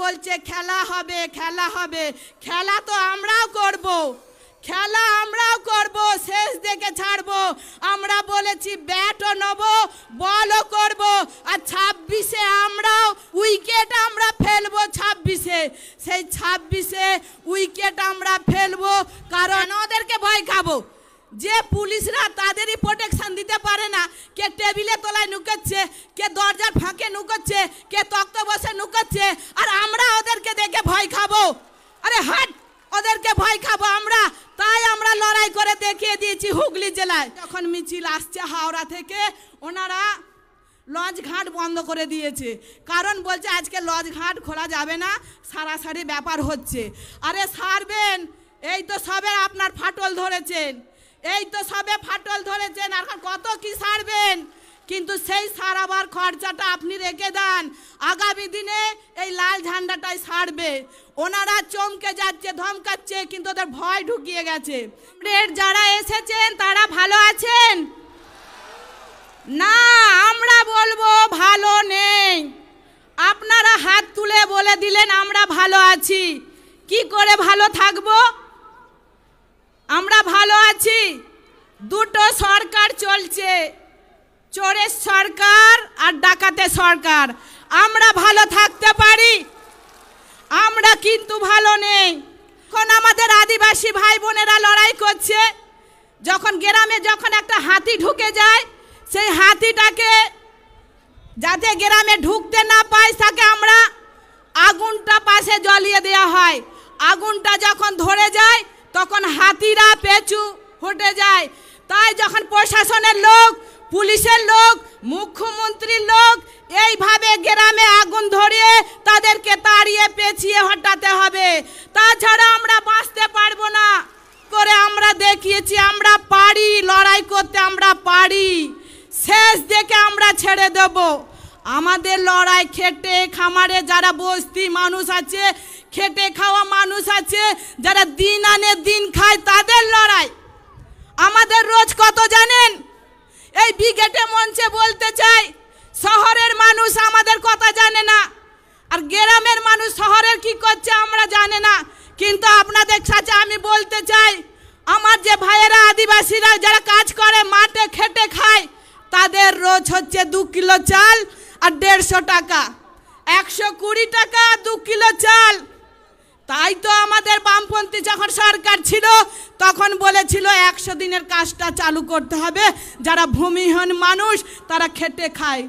বলছে খেলা হবে খেলা হবে, খেলা তো আমরাও করব, খেলা আমরাও করব, শেষ দেখে ছাড়বো। আমরা বলেছি ব্যাটও নেব, বলও করব, আর 26-এ আমরাও উইকেট আমরা ফেলবো। 26-এ সেই 26-এ উইকেট আমরা ফেলবো, কারণ ওদেরকে ভয় খাবো। যে পুলিশরা তাদেরই প্রোটেকশন দিতে পারে না, কে টেবিলে তলায় নুকাচ্ছে, কে দরজার ফাঁকে নুকাচ্ছে, কে তক্ত বসে নুকাচ্ছে, আর আমরা ওদেরকে দেখে ভয় খাবো। আরে হাট, ওদেরকে ভয় খাবো আমরা। তাই আমরা লড়াই করে দেখিয়ে দিয়েছি হুগলি জেলায়। যখন মিছিল আসছে হাওড়া থেকে, ওনারা লঞ্চ ঘাট বন্ধ করে দিয়েছে, কারণ বলছে আজকে লঞ্চ ঘাট খোলা যাবে না, সারাসারি ব্যাপার হচ্ছে। আরে সারবেন, এই তো সবে আপনার ফাটল ধরেছেন, এই তো সবে ফাটল ধরেছেন, আর কত কি সারবেন? কিন্তু সেই সারাবার খরচাটা আপনি রেখে দেন, আগামী দিনে এই লাল ঝান্ডাটাই সারবে। ওনারা চমকে যাচ্ছে, ধমকাচ্ছে, কিন্তু ওদের ভয় ঢুকিয়ে গেছে। যারা এসেছেন তারা ভালো আছেন না? আমরা বলবো ভালো নেই। আপনারা হাত তুলে বলে দিলেন আমরা ভালো আছি। কি করে ভালো থাকবো? আমরা ভালো আছি। দুটো সরকার চলছে, চোরের সরকার আর ডাকাতের সরকার। আমরা ভালো থাকতে পারি? আমরা কিন্তু ভালো নেই। এখন আমাদের আদিবাসী ভাই বোনেরা লড়াই করছে, যখন গ্রামে যখন একটা হাতি ঢুকে যায়, সেই হাতিটাকে যাতে গ্রামে ঢুকতে না পায়, তাকে আমরা আগুনটা পাশে জ্বালিয়ে দেওয়া হয়। আগুনটা যখন ধরে যায় তখন হাতিরা পেছু হটে যায়। তাই যখন প্রশাসনের লোক, পুলিশের লোক, মুখ্যমন্ত্রীর লোক এইভাবে গ্রামে আগুন ধরিয়ে তাদেরকে তাড়িয়ে পেছিয়ে হটাতে হবে, তাছাড়া আমরা বাঁচতে পারবো না। করে আমরা দেখিয়েছি আমরা পারি লড়াই করতে, আমরা পারি। শেষ দেখে আমরা ছেড়ে দেব। আমাদের লড়াই খেটে খামারে যারা বস্তি মানুষ আছে, খেটে খাওয়া মানুষ আছে, যারা দিন আনে দিন খায়, তাদের লড়াই। আমাদের রোজ কত জানেন? এই ব্রিগেডে মঞ্চে বলতে চাই, শহরের মানুষ আমাদের কথা জানে না, আর গ্রামের মানুষ শহরের কি করছে আমরা জানে না। কিন্তু আপনাদের কাছে আমি বলতে চাই, আমার যে ভাইয়েরা আদিবাসীরা যারা কাজ করে মাঠে খেটে খায়, তাদের রোজ হচ্ছে 2 কিলো চাল আর 150 টাকা, 120 টাকা 2 কিলো চাল। তাই তো আমাদের বামপন্থী যখন সরকার ছিল তখন বলেছিল 100 দিনের কাজটা চালু করতে হবে, যারা ভূমিহীন মানুষ তারা খেটে খায়।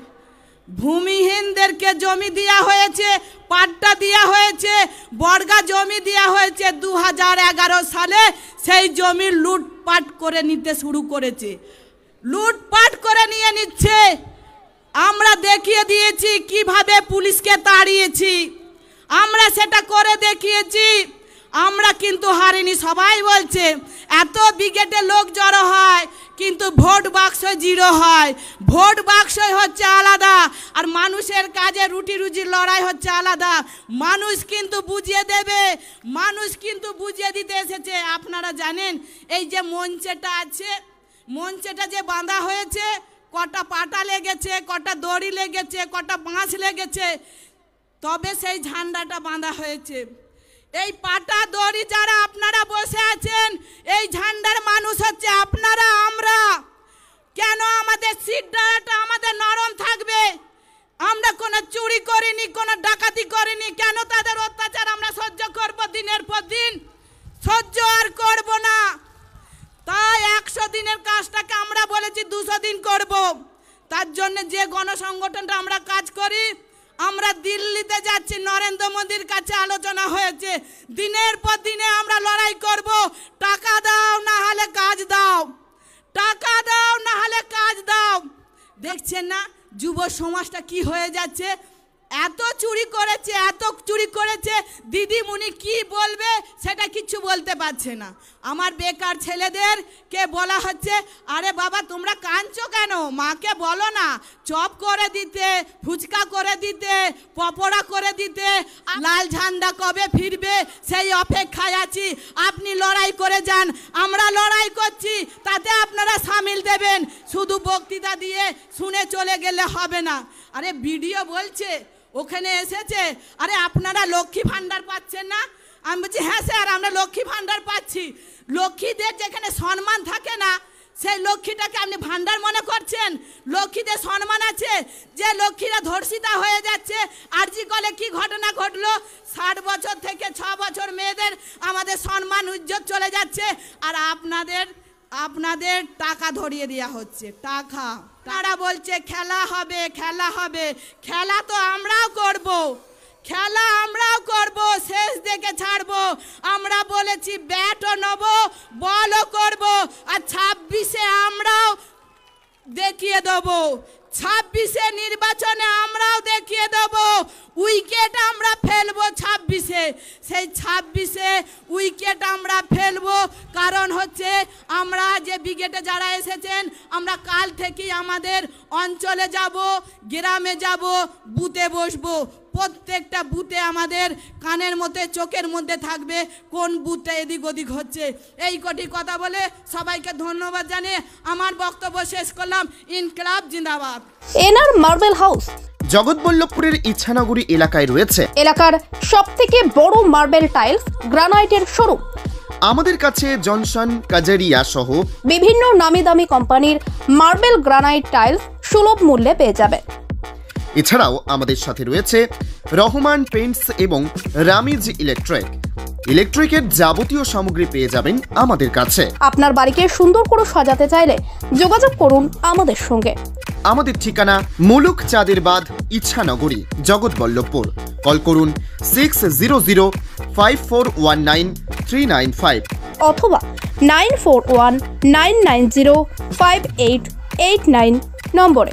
ভূমিহীনদেরকে জমি দেওয়া হয়েছে, পাট্টা দেওয়া হয়েছে, বর্গা জমি দেওয়া হয়েছে। 2011 সালে সেই জমি লুটপাট করে নিতে শুরু করেছে, লুটপাট করে নিয়ে নিচ্ছে। আমরা দেখিয়ে দিয়েছি কিভাবে পুলিশকে তাড়িয়েছি, আমরা সেটা করে দেখিয়েছি। আমরা কিন্তু হারিনি। সবাই বলছে এত ব্রিগেডে লোক জড়ো হয়, কিন্তু ভোট বাক্স 0 হয়। ভোট বাক্সই হচ্ছে আলাদা, আর মানুষের কাজে রুটি রুজির লড়াই হচ্ছে আলাদা। মানুষ কিন্তু বুঝিয়ে দেবে, মানুষ কিন্তু বুঝিয়ে দিতে এসেছে। আপনারা জানেন এই যে মঞ্চেটা আছে, মঞ্চেটা যে বাঁধা হয়েছে, কটা পাটা লেগেছে, কটা দড়ি লেগেছে, কটা বাঁশ লেগেছে, তবে সেই ঝান্ডাটা বাঁধা হয়েছে। এই পাটা দড়ি যারা আপনারা বসে আছেন, এই ঝান্ডার মানুষ হচ্ছে আপনারা, আমরা। কেন আমাদের সিটটা আমাদের নরম থাকবে? আমরা কোনো চুরি করিনি, কোনো ডাকাতি করিনি, কেন তাদের অত্যাচার আমরা সহ্য করব দিনের পর দিন? সহ্য আর করব না। তাই 100 দিনের কাজটাকে আমরা বলেছি 200 দিন করব। তার জন্য যে গণসংগঠনটা আমরা কাজ করি, আমরা দিল্লিতে যাচ্ছি, নরেন্দ্র মোদীর কাছে আলোচনা হয়েছে, দিনের পর দিনে আমরা লড়াই করব। টাকা দাও না হলে কাজ দাও, টাকা দাও না হলে কাজ দাও। দেখছেন না যুব সমাজটা কি হয়ে যাচ্ছে? এত চুরি করেছে, এত চুরি করেছে, দিদিমণি কি বলবে সেটা কিছু বলতে পারছে না। আমার বেকার ছেলেদের কে বলা হচ্ছে, আরে বাবা তোমরা কাঁদছো কেন? মাকে বলো না চপ করে দিতে, ফুচকা করে দিতে, পকোড়া করে দিতে। লাল ঝান্ডা কবে ফিরবে সেই অপেক্ষায় আছি। আপনি লড়াই করে যান, আমরা লড়াই করছি, তাতে আপনারা সামিল দেবেন। শুধু বক্তৃতা দিয়ে শুনে চলে গেলে হবে না। আরে ভিডিও বলছে ওখানে এসেছে, আরে আপনারা লক্ষ্মী ভাণ্ডার পাচ্ছেন না? আমি বলছি হ্যাঁ স্যার আমরা লক্ষ্মী ভাণ্ডার পাচ্ছি। লক্ষ্মীদের যেখানে সম্মান থাকে না সেই লক্ষ্মীটাকে আপনি ভাণ্ডার মনে করছেন? লক্ষ্মীদের সম্মান আছে। যে লক্ষ্মীরা ধর্ষিতা হয়ে যাচ্ছে, আরজি কলে কি ঘটনা ঘটলো, 60 বছর থেকে 6 বছর মেয়েদের আমাদের সম্মান ইজ্জত চলে যাচ্ছে, আর আপনাদের টাকা ধরিয়ে দেওয়া হচ্ছে। টাকা তারা বলছে খেলা হবে খেলা হবে, খেলা তো আমরাও করব, খেলা আমরাও করব, শেষ দেখে ছাড়বো। আমরা বলেছি ব্যাটও নেব, বলও করব, আর 26-এ আমরাও দেখিয়ে দেবো। 26-এ নির্বাচনে আমরাও দেখিয়ে দেবো উইকেট আমরা ফেলবো 26-এ। সেই 26-এ উইকেট আমরা ফেলবো, কারণ হচ্ছে আমরা যে ব্রিগেডে যারা এসেছেন আমরা কাল থেকেই আমাদের অঞ্চলে যাব, গ্রামে যাব, বুথে বসবো। প্রত্যেকটা বুথে আমাদের কানের মধ্যে চোখের মধ্যে থাকবে কোন বুথে এদিক ওদিক হচ্ছে। এই কটি কথা বলে সবাইকে ধন্যবাদ জানিয়ে আমার বক্তব্য শেষ করলাম। ইনকলাব জিন্দাবাদ। এনআর মার্বেল হাউস জগৎবল্লভপুরের ইচ্ছানগরী এলাকায় রয়েছে এলাকার সবথেকে বড় মার্বেল টাইলস গ্রানাইটের শোরুম। আমাদের কাছে জনসন, কাজারিয়া সহ বিভিন্ন নামি দামি কোম্পানির মার্বেল গ্রানাইট টাইলস সুলভ মূল্যে পেয়ে যাবেন। এছাড়াও আমাদের সাথে রয়েছে রহমান পেইন্টস এবং রামিজ ইলেকট্রিকের যাবতীয় সামগ্রী পেয়ে যাবেন আমাদের কাছে। আপনার বাড়িকে সুন্দর করে সাজাতে চাইলে যোগাযোগ করুন আমাদের সঙ্গে। আমাদের ঠিকানা মুলুক চাঁদের বাঁধ, ইচ্ছানগরী, জগৎবল্লভপুর। কল করুন 6005419395 অথবা 9419905889 নম্বরে।